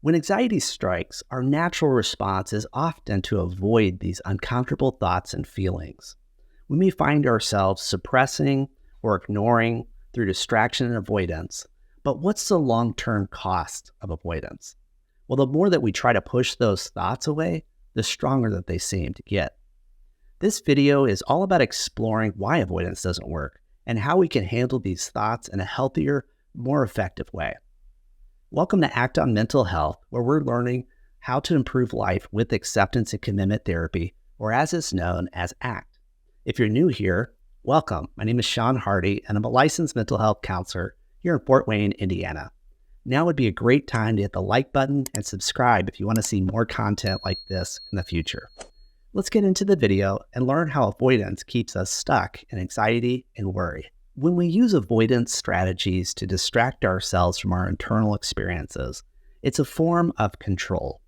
When anxiety strikes, our natural response is often to avoid these uncomfortable thoughts and feelings. We may find ourselves suppressing or ignoring through distraction and avoidance, but what's the long-term cost of avoidance? Well, the more that we try to push those thoughts away, the stronger that they seem to get. This video is all about exploring why avoidance doesn't work and how we can handle these thoughts in a healthier, more effective way. Welcome to Act on Mental Health, where we're learning how to improve life with acceptance and commitment therapy, or as it's known as ACT. If you're new here, welcome. My name is Sean Hardy, and I'm a licensed mental health counselor here in Fort Wayne, Indiana. Now would be a great time to hit the like button and subscribe if you want to see more content like this in the future. Let's get into the video and learn how avoidance keeps us stuck in anxiety and worry. When we use avoidance strategies to distract ourselves from our internal experiences, it's a form of control.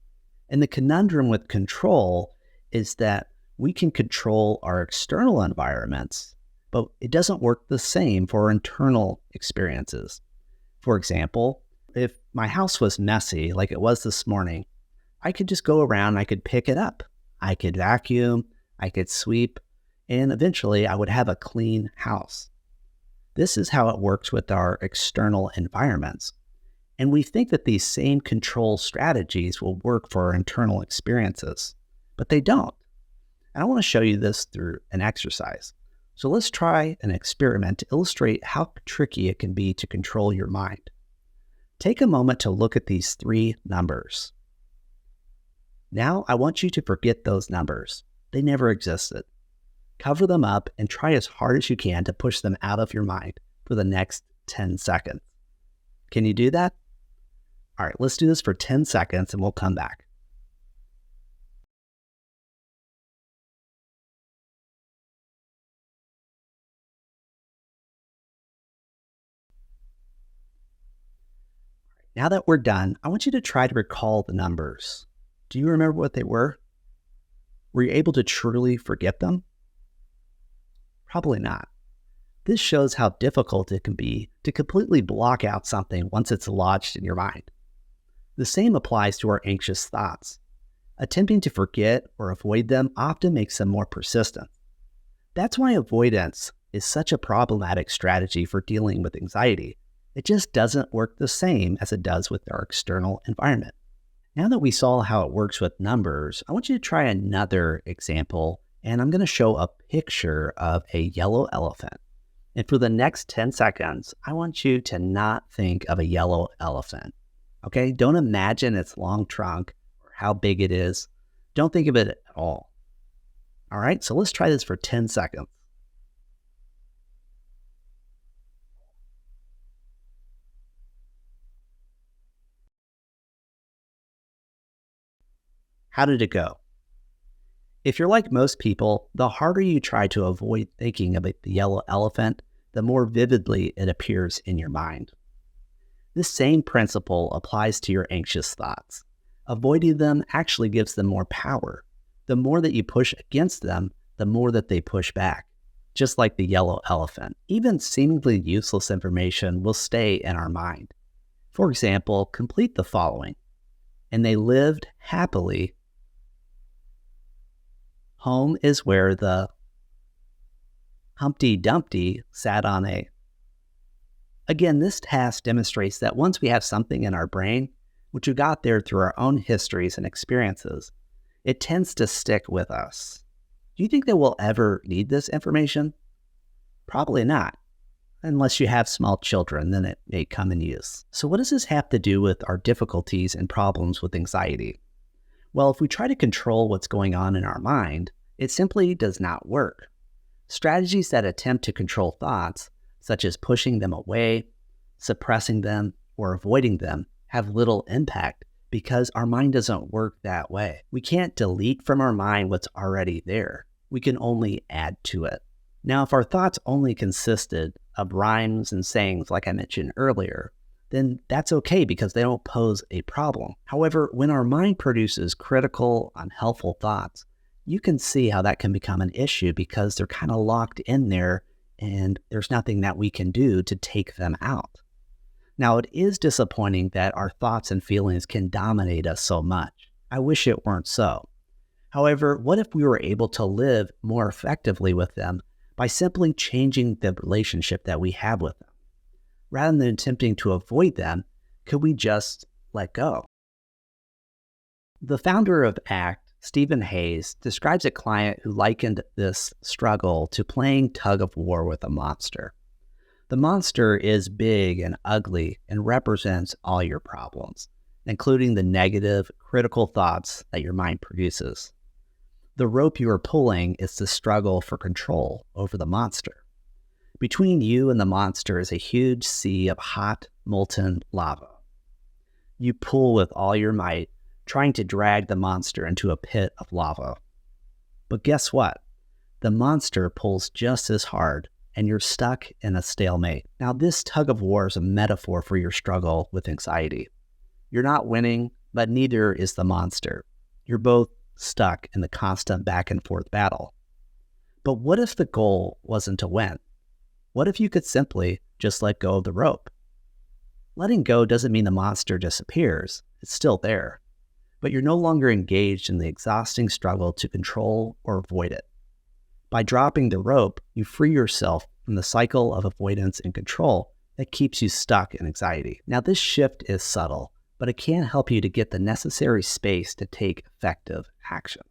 And the conundrum with control is that we can control our external environments, but it doesn't work the same for our internal experiences. For example, if my house was messy like it was this morning, I could just go around, I could pick it up. I could vacuum, I could sweep, and eventually I would have a clean house. This is how it works with our external environments. And we think that these same control strategies will work for our internal experiences, but they don't. And I want to show you this through an exercise. So let's try an experiment to illustrate how tricky it can be to control your mind. Take a moment to look at these three numbers. Now I want you to forget those numbers. They never existed. Cover them up and try as hard as you can to push them out of your mind for the next 10 seconds. Can you do that? All right, let's do this for 10 seconds and we'll come back. Now that we're done, I want you to try to recall the numbers. Do you remember what they were? Were you able to truly forget them? Probably not. This shows how difficult it can be to completely block out something once it's lodged in your mind. The same applies to our anxious thoughts. Attempting to forget or avoid them often makes them more persistent. That's why avoidance is such a problematic strategy for dealing with anxiety. It just doesn't work the same as it does with our external environment. Now that we saw how it works with numbers, I want you to try another example, and I'm going to show a picture of a yellow elephant. And for the next 10 seconds, I want you to not think of a yellow elephant. Okay? Don't imagine its long trunk or how big it is. Don't think of it at all. All right? So let's try this for 10 seconds. How did it go? If you're like most people, the harder you try to avoid thinking about the yellow elephant, the more vividly it appears in your mind. This same principle applies to your anxious thoughts. Avoiding them actually gives them more power. The more that you push against them, the more that they push back. Just like the yellow elephant, even seemingly useless information will stay in our mind. For example, complete the following. And they lived happily. Home is where the Humpty Dumpty sat on a... Again, this task demonstrates that once we have something in our brain, which we got there through our own histories and experiences, it tends to stick with us. Do you think that we'll ever need this information? Probably not. Unless you have small children, then it may come in use. So what does this have to do with our difficulties and problems with anxiety? Well, if we try to control what's going on in our mind, it simply does not work. Strategies that attempt to control thoughts, such as pushing them away, suppressing them, or avoiding them, have little impact because our mind doesn't work that way. We can't delete from our mind what's already there. We can only add to it. Now, if our thoughts only consisted of rhymes and sayings like I mentioned earlier, then that's okay because they don't pose a problem. However, when our mind produces critical, unhelpful thoughts, you can see how that can become an issue because they're kind of locked in there and there's nothing that we can do to take them out. Now, it is disappointing that our thoughts and feelings can dominate us so much. I wish it weren't so. However, what if we were able to live more effectively with them by simply changing the relationship that we have with them? Rather than attempting to avoid them, could we just let go? The founder of ACT, Stephen Hayes, describes a client who likened this struggle to playing tug-of-war with a monster. The monster is big and ugly and represents all your problems, including the negative, critical thoughts that your mind produces. The rope you are pulling is the struggle for control over the monster. Between you and the monster is a huge sea of hot, molten lava. You pull with all your might, trying to drag the monster into a pit of lava. But guess what? The monster pulls just as hard, and you're stuck in a stalemate. Now, this tug-of-war is a metaphor for your struggle with anxiety. You're not winning, but neither is the monster. You're both stuck in the constant back and forth battle. But what if the goal wasn't to win? What if you could simply just let go of the rope? Letting go doesn't mean the monster disappears. It's still there. But you're no longer engaged in the exhausting struggle to control or avoid it. By dropping the rope, you free yourself from the cycle of avoidance and control that keeps you stuck in anxiety. Now, this shift is subtle, but it can help you to get the necessary space to take effective action.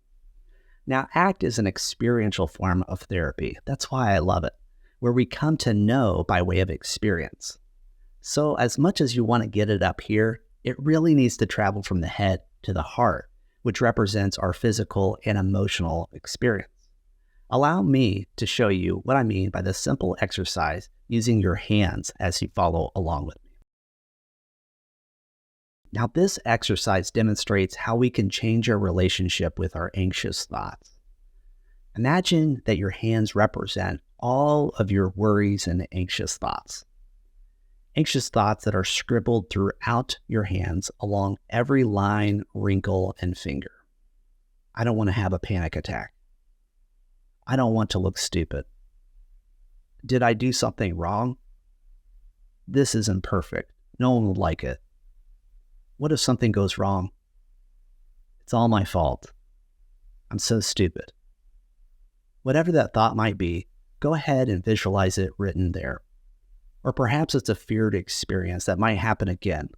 Now, ACT is an experiential form of therapy. That's why I love it, where we come to know by way of experience. So as much as you want to get it up here, it really needs to travel from the head to the heart, which represents our physical and emotional experience. Allow me to show you what I mean by this simple exercise using your hands as you follow along with me. Now, this exercise demonstrates how we can change our relationship with our anxious thoughts. Imagine that your hands represent all of your worries and anxious thoughts. Anxious thoughts that are scribbled throughout your hands along every line, wrinkle, and finger. I don't want to have a panic attack. I don't want to look stupid. Did I do something wrong? This isn't perfect. No one would like it. What if something goes wrong? It's all my fault. I'm so stupid. Whatever that thought might be, go ahead and visualize it written there. Or perhaps it's a feared experience that might happen again.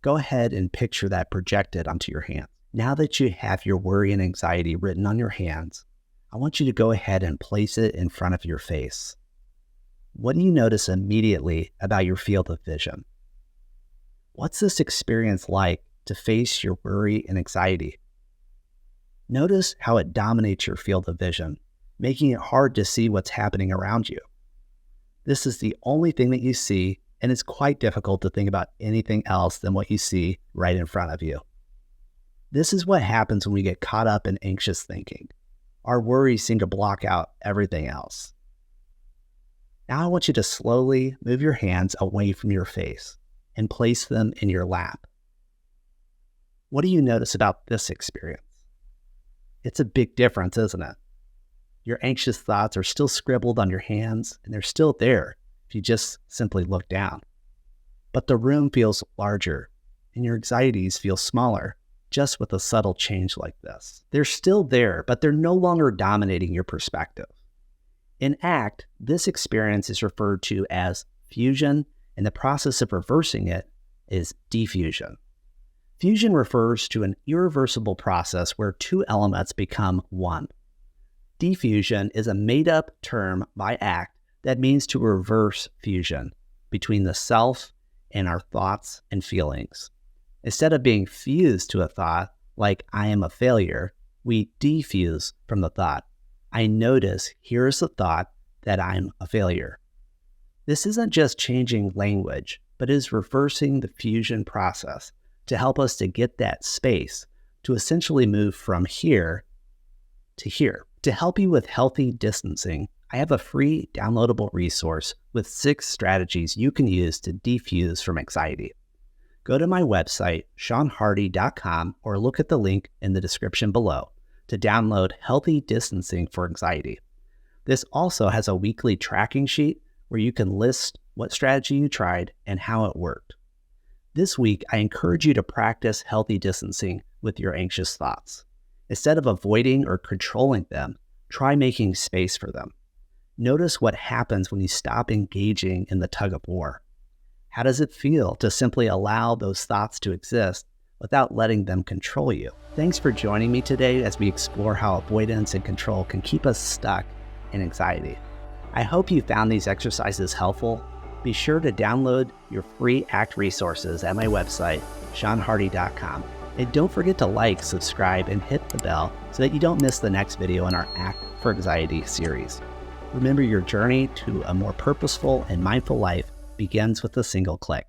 Go ahead and picture that projected onto your hand. Now that you have your worry and anxiety written on your hands, I want you to go ahead and place it in front of your face. What do you notice immediately about your field of vision? What's this experience like to face your worry and anxiety? Notice how it dominates your field of vision, making it hard to see what's happening around you. This is the only thing that you see, and it's quite difficult to think about anything else than what you see right in front of you. This is what happens when we get caught up in anxious thinking. Our worries seem to block out everything else. Now I want you to slowly move your hands away from your face and place them in your lap. What do you notice about this experience? It's a big difference, isn't it? Your anxious thoughts are still scribbled on your hands, and they're still there if you just simply look down. But the room feels larger, and your anxieties feel smaller, just with a subtle change like this. They're still there, but they're no longer dominating your perspective. In ACT, this experience is referred to as fusion, and the process of reversing it is defusion. Fusion refers to an irreversible process where two elements become one. Defusion is a made-up term by ACT that means to reverse fusion between the self and our thoughts and feelings. Instead of being fused to a thought like I am a failure, we defuse from the thought. I notice here is the thought that I'm a failure. This isn't just changing language, but is reversing the fusion process to help us to get that space to essentially move from here to here. To help you with healthy distancing, I have a free downloadable resource with 6 strategies you can use to defuse from anxiety. Go to my website, seanhardy.com, or look at the link in the description below to download Healthy Distancing for Anxiety. This also has a weekly tracking sheet where you can list what strategy you tried and how it worked. This week, I encourage you to practice healthy distancing with your anxious thoughts. Instead of avoiding or controlling them, try making space for them. Notice what happens when you stop engaging in the tug-of-war. How does it feel to simply allow those thoughts to exist without letting them control you? Thanks for joining me today as we explore how avoidance and control can keep us stuck in anxiety. I hope you found these exercises helpful. Be sure to download your free ACT resources at my website, seanhardy.com. And don't forget to like, subscribe, and hit the bell so that you don't miss the next video in our ACT for Anxiety series. Remember, your journey to a more purposeful and mindful life begins with a single click.